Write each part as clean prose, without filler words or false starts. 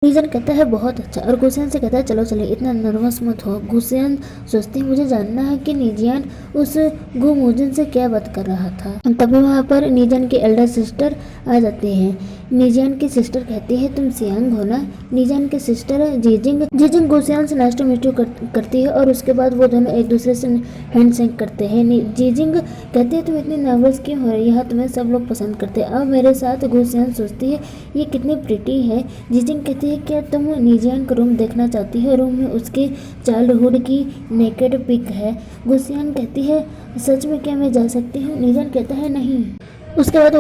नीजन कहता है बहुत अच्छा और गुसियन से कहता है चलो चले, इतना नर्वस मत हो। गुसियन सोचती है मुझे जानना है कि नीजियन उस गुमुजिन से क्या बात कर रहा था। तभी वहाँ पर नीजन की एल्डर सिस्टर आ जाती है। नीजियन की सिस्टर कहती है तुम सियांग हो ना। नीजियन की सिस्टर जीजिंग गुसियन से नाइस टू मीट यू करती है और उसके बाद वो दोनों एक दूसरे से हैंड शेक करते हैं। जीजिंग कहती है तुम इतनी नर्वस क्यों हो रही, यहाँ तुम्हें सब लोग पसंद करते हैं, अब मेरे साथ। गुसियन सोचती है ये कितनी प्रिटी है। जीजिंग कहती है क्या तुम नीजियन का रूम देखना चाहती हो, रूम में उसके चाइल्डहुड की नेकेड पिक है। गुसियन कहती है सच में क्या मैं जा सकती हूँ। नीजियन कहता है नहीं। उसके बाद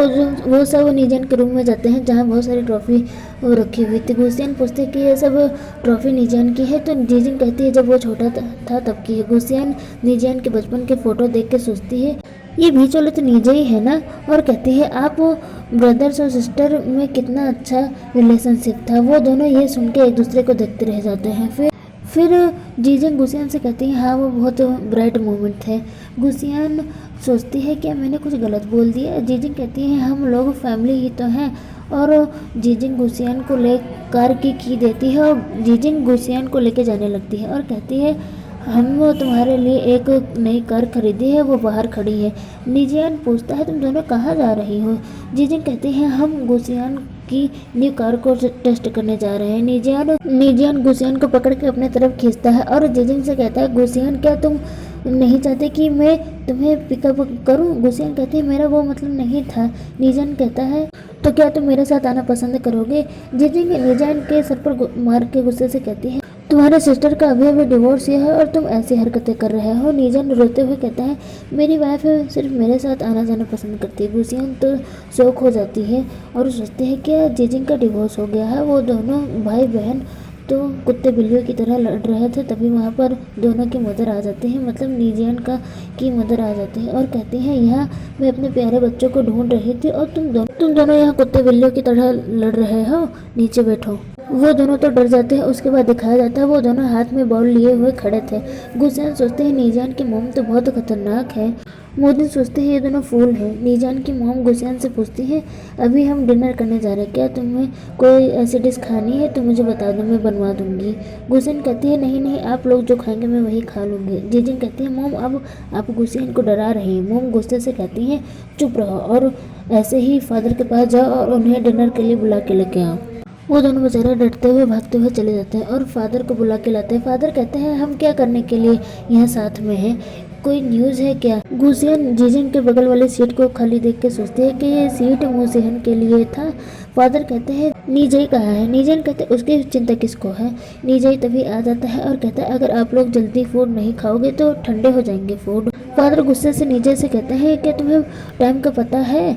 वो सब नीजियन के रूम में जाते हैं जहाँ बहुत सारी ट्रॉफी रखी हुई थी। गुसियन पूछते कि ये सब ट्रॉफी नीजियन की है, तो जीजिंग कहती है जब वो छोटा था तब की है। गुसियन नीजियन के बचपन के फोटो देख के सोचती है ये बीच वाले तो नीजे ही है ना, और कहती है आप ब्रदर्स और सिस्टर में कितना अच्छा रिलेशनशिप था। वो दोनों ये सुन के एक दूसरे को देखते रह जाते हैं। फिर जीजिंग गुसियन से कहती है हाँ वो बहुत ब्राइट मोमेंट थे। गुसियन सोचती है क्या मैंने कुछ गलत बोल दिया। जीजिंग कहती है हम लोग फैमिली ही तो हैं, और जीजिंग गुसियन को ले कार की देती है और जीजिंग गुसियन को लेके जाने लगती है और कहती है हम तुम्हारे लिए एक नई कार खरीदी है, वो बाहर खड़ी है। नीजियन पूछता है तुम दोनों कहाँ जा रही हो। जीजिंग कहती है हम गुसियन की न्यू कार को टेस्ट करने जा रहे हैं। नीजियन गुसियन को पकड़ के अपने तरफ खींचता है और जीजिंग से कहता है गुसियन क्या तुम नहीं चाहते कि मैं तुम्हें पिकअप करूं। गुसियन कहती है मेरा वो मतलब नहीं था। नीजियन कहता है तो क्या तुम मेरे साथ आना पसंद करोगे। जीजिंग नीजियन के सर पर मार के गुस्से से कहती है तुम्हारे सिस्टर का अभी डिवोर्स हुआ है और तुम ऐसी हरकतें कर रहे हो। नीजियन रोते हुए कहता है मेरी वाइफ सिर्फ मेरे साथ आना जाना पसंद करती है। गुसियन तो शौक हो जाती है और सोचती है कि जीजिंग का डिवोर्स हो गया है। वो दोनों भाई बहन तो कुत्ते बिल्लियों की तरह लड़ रहे थे, तभी वहाँ पर दोनों की मदर आ जाती है, मतलब नीजियन की मदर आ जाती है और कहती है यहाँ मैं अपने प्यारे बच्चों को ढूंढ रही थी और तुम दोनों यहाँ कुत्ते बिल्लियों की तरह लड़ रहे हो, नीचे बैठो। वो दोनों तो डर जाते हैं। उसके बाद दिखाया जाता है वो दोनों हाथ में बॉल लिए हुए खड़े थे। गुसियन सोचते हैं नीजियन की मोम तो बहुत खतरनाक है। मोदिन सोचते हैं ये दोनों फूल हैं। नीजियन की मोम गुसियन से पूछती है अभी हम डिनर करने जा रहे हैं, क्या तुम्हें कोई ऐसी डिश खानी है तो मुझे बता दो मैं बनवा दूंगी। गुसियन कहती है नहीं नहीं आप लोग जो खाएंगे मैं वही खा लूँगी। जीजिन कहती है मोम अब आप गुसियन को डरा रही हैं। मोम गुस्से से कहती है चुप रहो और ऐसे ही फादर के पास जाओ और उन्हें डिनर के लिए बुला के लेके आओ। वो दोनों बेचारे डरते हुए भागते हुए चले जाते हैं और फादर को बुला के लाते हैं। फादर कहते हैं हम क्या करने के लिए यहाँ साथ में हैं, कोई न्यूज़ है क्या। गुसियन जीजिंग के बगल वाली सीट को खाली देख के सोचती है कि ये सीट मुसिहन के लिए था। फादर कहते हैं नीजई कहाँ है। नीजियन कहते हैं उसकी चिंता किसको है। नीजई तभी आ जाता है और कहता है अगर आप लोग जल्दी फूड नहीं खाओगे तो ठंडे हो जाएंगे फूड। फादर गुस्से से नीजे से कहते हैं कि तुम्हें टाइम का पता है,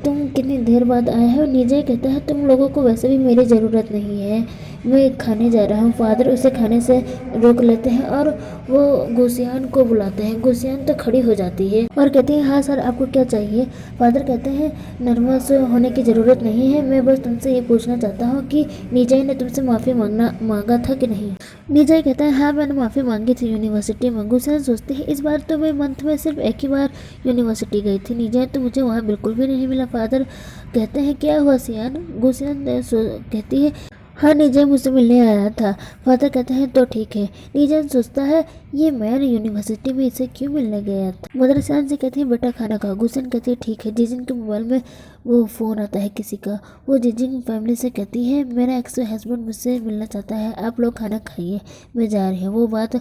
तुम कितनी देर बाद आए हो। नीजे कहता है तुम लोगों को वैसे भी मेरी ज़रूरत नहीं है, मैं खाने जा रहा हूँ। फादर उसे खाने से रोक लेते हैं और वो गुसियान को बुलाते हैं। गुसियान तो खड़ी हो जाती है और कहती है हाँ सर आपको क्या चाहिए। फादर कहते हैं नर्वस होने की ज़रूरत नहीं है, मैं बस तुमसे ये पूछना चाहता हूँ कि नीजय ने तुमसे माफ़ी मांगा था कि नहीं। नीजय कहता है हाँ मैंने माफ़ी मांगी थी यूनिवर्सिटी में। गुसियान सोचते हैं इस बार तो मैं मंथ में सिर्फ एक ही बार यूनिवर्सिटी गई थी, नीजय तो मुझे वहाँ बिल्कुल भी नहीं मिला। फादर कहते हैं क्या हुआ सियान। गुसियान कहती है हाँ नीजय मुझसे मिलने आया था। फादर कहते हैं तो ठीक है। नीजय सोचता है ये मैन यूनिवर्सिटी में इसे क्यों मिलने गया था। मदर सियान से कहती है बेटा खाना खाओ। गुसियन कहती है ठीक है। जीजिन के मोबाइल में वो फ़ोन आता है किसी का। वो जीजिन फैमिली से कहती है मेरा एक्स हस्बैंड मुझसे मिलना चाहता है, आप लोग खाना खाइए मैं जा रही हूँ। वो बात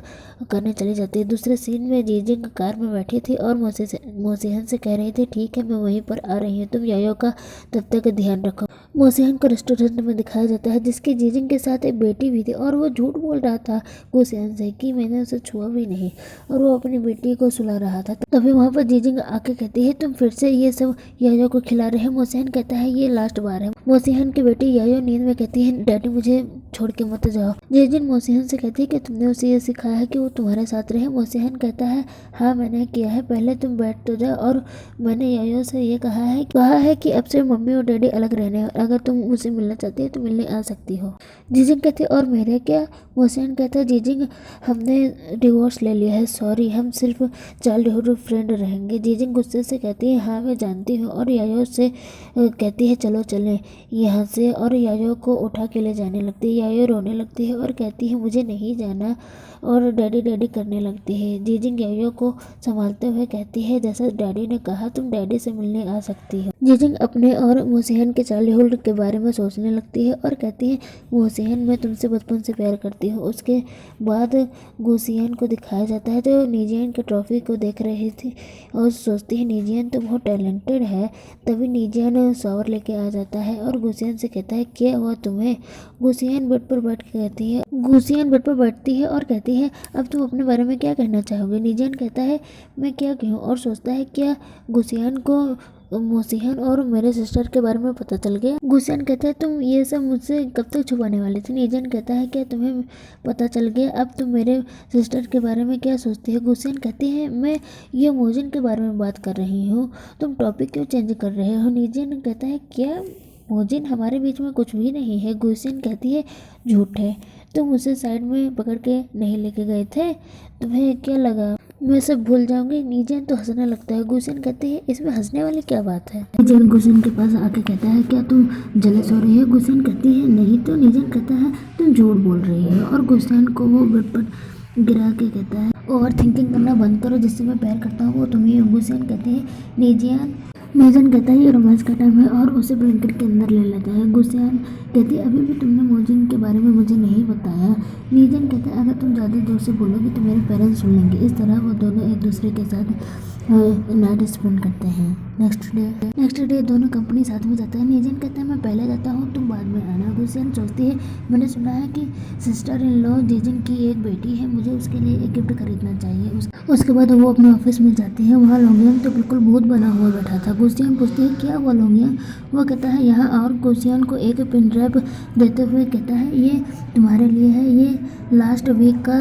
करने चली जाती है। दूसरे सीन में जीजिन कार में बैठी थी और मोसिहन से कह रही थी ठीक है मैं वहीं पर आ रही हूँ, तुम यायो का तब तक ध्यान रखो। मोसिहन को रेस्टोरेंट में दिखाया जाता है जिसकी जीजिन के साथ एक बेटी भी थी और वो झूठ बोल रहा था गुसियन से कि मैंने उसे छुआ भी नहीं और वो अपनी बेटी को सुला रहा था। तभी वहाँ पर जीजिन आके कहती है तुम फिर से ये सब यायो को खिला रहे हैं। मोसिहन कहता है ये लास्ट बार है। मोसिहन की बेटी यायो नींद में कहती है डैडी मुझे छोड़ के मत जाओ। जेजिन मोहसिन से कहती है कि तुमने उसे ये सिखाया है कि वो तुम्हारे साथ रहे। मोहसिन कहता है हाँ मैंने किया है, पहले तुम बैठ तो जाओ, और मैंने यायो से ये कहा है कि अब से मम्मी और डैडी अलग रहने, अगर तुम मुझसे मिलना चाहती है तो मिलने आ सकती हो। जीजिंग कहती है और मेरे क्या? मोहसिन कहता है जीजिंग हमने डिवोर्स ले लिया है, सॉरी, हम सिर्फ चाइल्डहुड फ्रेंड रहेंगे। जीजिंग गुस्से से कहती है हाँ मैं जानती हूँ, और यायो से कहती है चलो चलें यहाँ से, और यायो को उठा के ले जाने लगती है। यायो रोने लगती है और कहती है मुझे नहीं जाना, और डैडी डैडी करने लगती है। जीजिंग यायो को संभालते हुए कहती है जैसा डैडी ने कहा तुम डैडी से मिलने आ सकती हो। जीजिंग अपने और मोहसिन के चाइल्डहुड के बारे में सोचने लगती है और कहती है मोहसिन मैं तुमसे बचपन से प्यार करती हूँ। उसके बाद गुसियन को दिखाया जाता है जो नीजियन के ट्रॉफी को देख रही थी और सोचती है नीजियन तो बहुत टैलेंटेड है। तभी नीजियन शॉवर लेके आ जाता है और गुसियन से कहता है क्या हुआ तुम्हें? गुसियन बेड पर बैठती है और कहती है अब तुम अपने बारे में क्या कहना चाहोगे? नीजियन कहता है मैं क्या कहूँ, और सोचता है क्या गुसियन को मोहसिन और मेरे सिस्टर के बारे में पता चल गया? गुसियन कहता है तुम ये सब मुझसे कब तक छुपाने वाली थी? नीजियन कहता है क्या तुम्हें पता चल गया? अब तुम मेरे सिस्टर के बारे में क्या सोचती है? गुसियन कहती है मैं ये मोजिन के बारे में बात कर रही हूँ, तुम टॉपिक क्यों चेंज कर रहे हो? नीजियन कहता है क्या मोजिन हमारे बीच में कुछ भी नहीं है। गुसियन कहती है झूठ है, तुम उसे साइड में पकड़ के नहीं लेके गए थे, तुम्हें क्या लगा मैं सब भूल जाऊंगी? नीजियन तो हंसने लगता है। गुसियन कहती है इसमें हंसने वाली क्या बात है? नीजियन गुसियन के पास आके कहता है क्या तुम जेलस हो रही हो? गुसियन कहती है नहीं तो। नीजियन कहता है तुम झूठ बोल रही हो, और गुसियन को वो बेड पर गिरा के कहता है ओवर थिंकिंग करना बंद करो, जिससे मैं प्यार करता हूँ वो तुम्हें हो। गुसियन कहती है नीजियन कहता है ये रोमांस का टाइम है और उसे ब्लैंकेट के अंदर ले लेता है। गुसियन कहती है अभी भी तुमने मोजिन के बारे में मुझे नहीं बताया। नीजियन कहता है अगर तुम ज़्यादा जोर से बोलोगी तो मेरे पेरेंट्स सुन लेंगे। इस तरह वो दोनों एक दूसरे के साथ नाइट स्पेंड करते हैं। नेक्स्ट डे दोनों कंपनी साथ में जाता है। नीजियन कहता है मैं पहले जाता हूँ तुम बाद में आना। गुसियन सोचती है मैंने सुना है कि सिस्टर इन लॉ जीजिन की एक बेटी है, मुझे उसके लिए एक गिफ्ट खरीदना चाहिए। उसके बाद वो अपने ऑफिस में जाती है। वहाँ लोंगियन तो बिल्कुल भूत बना हुआ बैठा था। गुसियन पूछती है क्या हुआ लोंगियन? वो कहता है यहाँ, और गुसियन को एक पिन ड्राइव देते हुए कहता है ये तुम्हारे लिए है, ये लास्ट वीक का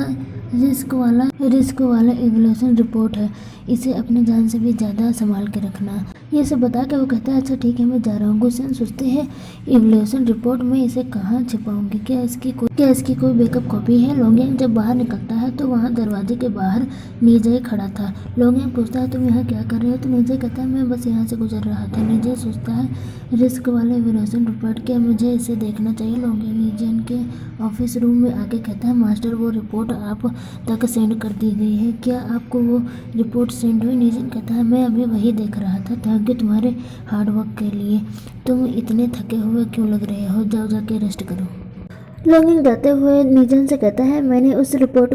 रिस्क वाला इवोल्यूशन रिपोर्ट है, इसे अपनी जान से भी ज़्यादा संभाल के रखना। ये सब बता के वो कहता है अच्छा ठीक है मैं जा रहा हूँ। गुसियन सोचते हैं इवोल्यूशन रिपोर्ट में इसे कहाँ छिपाऊंगी, क्या इसकी कोई बैकअप कॉपी है? लोंगियन जब बाहर निकलता है तो वहाँ दरवाजे के बाहर नीजे खड़ा था। लोंगियन पूछता है तुम यहाँ क्या कर रहे हो? तो नीजे कहता है मैं बस यहाँ से गुजर रहा था। नीजे सोचता है रिस्क वाले इवोल्यूशन रिपोर्ट, क्या मुझे इसे देखना चाहिए? लोंगियन नीजियन के ऑफिस रूम में आके कहता है मास्टर वो रिपोर्ट आप तक सेंड कर दी गई है, क्या आपको वो रिपोर्ट सेंड हुई? नीजियन कहता है मैं अभी वही देख रहा था। थैंक यू तुम्हारे हार्डवर्क के लिए, तुम इतने थके हुए क्यों लग रहे हो, जाओ जाके रेस्ट करो। लोंगिंग जाते हुए नीजियन से कहता है मैंने उस रिपोर्ट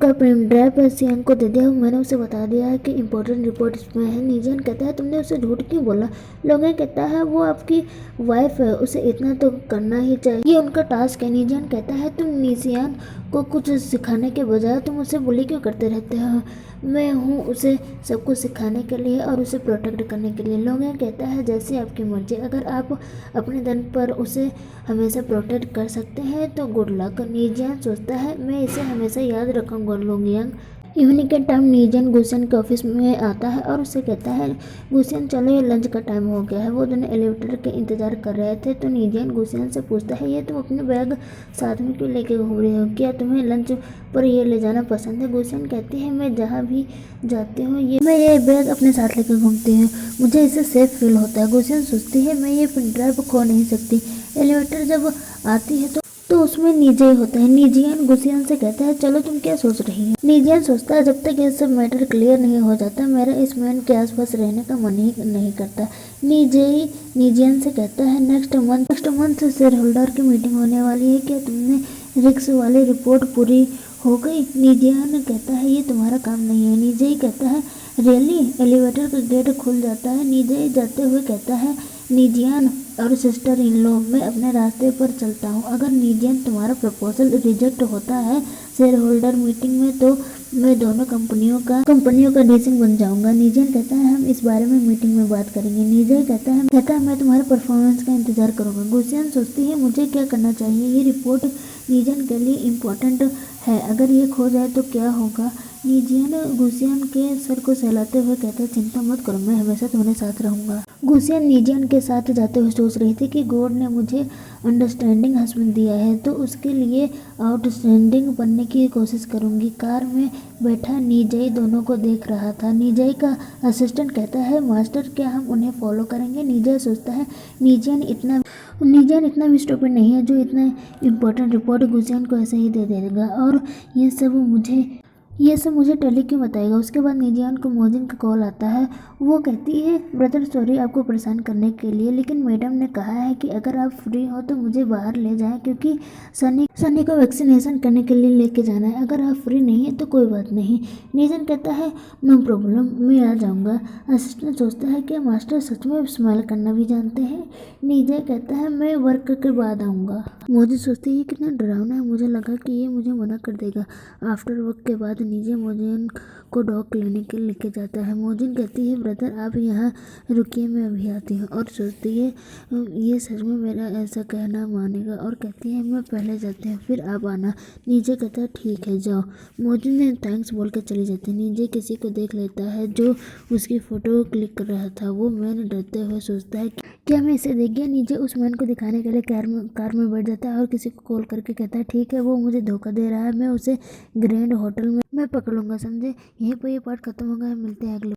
का पेन ड्राइव सियांग को दे दिया, मैंने उसे बता दिया है कि इम्पोर्टेंट रिपोर्ट इसमें है। नीजियन कहता है तुमने उसे झूठ क्यों बोला? लोंगिंग कहता है वो आपकी वाइफ है, उसे इतना तो करना ही चाहिए, ये उनका टास्क है। नीजियन कहता है तुम नीजियन को कुछ सिखाने के बजाय तुम उसे बुली क्यों करते रहते हो? मैं हूँ उसे सब कुछ सिखाने के लिए और उसे प्रोटेक्ट करने के लिए। लोंगिंग कहता है जैसे आपकी मर्जी, अगर आप अपने दम पर उसे हमेशा प्रोटेक्ट कर सकते हैं तो गुड लक। नीजियन सोचता है मैं इसे हमेशा याद रखूंगा। लोंगियन इवनिंग के टाइम नीजियन गुसियन के ऑफिस में आता है और उसे कहता है गुसियन चलो ये लंच का टाइम हो गया है। वो दोनों एलिवेटर के इंतजार कर रहे थे तो नीजियन गुसियन से पूछता है ये तुम अपने बैग साथ में क्यों लेके घूम रहे हो, क्या तुम्हें लंच पर ये ले जाना पसंद है? गुसियन कहती है मैं जहाँ भी जाती हूँ मैं ये बैग अपने साथ लेकर घूमती हूँ, मुझे इससे सेफ फील होता है। गुसियन सोचती है मैं ये पेन ड्राइव खो नहीं सकती। एलिवेटर जब आती है तो उसमें नीजे होता है। नीजियन गुसियन से कहता है चलो तुम क्या सोच रही हो? नीजियन सोचता है जब तक ये सब मैटर क्लियर नहीं हो जाता मेरा इस मैन के आसपास रहने का मन ही नहीं करता। नीजियन से कहता है नेक्स्ट मंथ शेयर होल्डर की मीटिंग होने वाली है, क्या तुमने रिक्स वाली रिपोर्ट पूरी हो गई? नीजियन कहता है ये तुम्हारा काम नहीं है। नीजे कहता है रियली? एलिवेटर का गेट खुल जाता है। नीजे जाते हुए कहता है नीजियन और सिस्टर इन लॉ मैं अपने रास्ते पर चलता हूँ, अगर नीजियन तुम्हारा प्रपोजल रिजेक्ट होता है शेयर होल्डर मीटिंग में तो मैं दोनों कंपनियों का डीसिंग बन जाऊंगा। नीजियन कहता है हम इस बारे में मीटिंग में बात करेंगे। नीजियन कहता है मैं तुम्हारे परफॉर्मेंस का इंतजार करूंगा। गुसियन सोचती है मुझे क्या करना चाहिए, ये रिपोर्ट नीजियन के लिए इम्पोर्टेंट है। अगर ये खो जाए तो क्या होगा? नीजियन गुसियन के सर को सहलाते हुए कहता, चिंता मत करो, मैं हमेशा तुम्हारे साथ रहूंगा। गुसियन नीजियन के साथ जाते हुए सोच रही थी कि गॉड ने मुझे अंडरस्टैंडिंग हस्बैंड दिया है तो उसके लिए आउटस्टैंडिंग बनने की कोशिश करूंगी। कार में बैठा नीजई दोनों को देख रहा था। नीजई का असिस्टेंट कहता है, मास्टर क्या हम उन्हें फॉलो करेंगे? नीजई सोचता है नीजियन इतना भी स्टूपिड नहीं है जो इतना इम्पोर्टेंट रिपोर्ट गुसियन को ऐसे ही दे देगा, और ये सब मुझे टेली क्यों बताएगा। उसके बाद नीजियन को मोजिन का कॉल आता है। वो कहती है, ब्रदर सॉरी आपको परेशान करने के लिए, लेकिन मैडम ने कहा है कि अगर आप फ्री हो तो मुझे बाहर ले जाएं क्योंकि सनी को वैक्सीनेशन करने के लिए लेके जाना है। अगर आप फ्री नहीं है तो कोई बात नहीं। नीजियन कहता है, नो प्रॉब्लम, मैं आ जाऊंगा। असिस्टेंट सोचता है कि मास्टर सच में स्माइल करना भी जानते हैं। नीजय कहता है, मैं वर्क के बाद आऊँगा। मोजिन सोचती है कितना डरावना है, मुझे लगा कि ये मुझे मना कर देगा। आफ्टर वर्क के बाद नीजय मोजिन को डॉग क्लिनिक लेके जाता है। मोजिन कहती है, ब्रदर आप यहाँ रुकिए, मैं अभी आती हूँ। और सोचती है ये सच में मेरा ऐसा कहना मानेगा, और कहती है मैं पहले जाती हूँ फिर आप आना। नीजय कहता है ठीक है जाओ। मोजिन ने थैंक्स बोल कर चली जाती है। नीजय किसी को देख लेता है जो उसकी फ़ोटो क्लिक कर रहा था। वो मैन डरते हुए सोचता है क्या मैं इसे देख गया। नीचे उस मैन को दिखाने के लिए कार में बैठ जाता है और किसी को कॉल करके कहता है ठीक है वो मुझे धोखा दे रहा है, मैं उसे ग्रैंड होटल में मैं पकड़ लूंगा, समझे। यहीं पर ये पार्ट खत्म हो गया, मिलते हैं अगले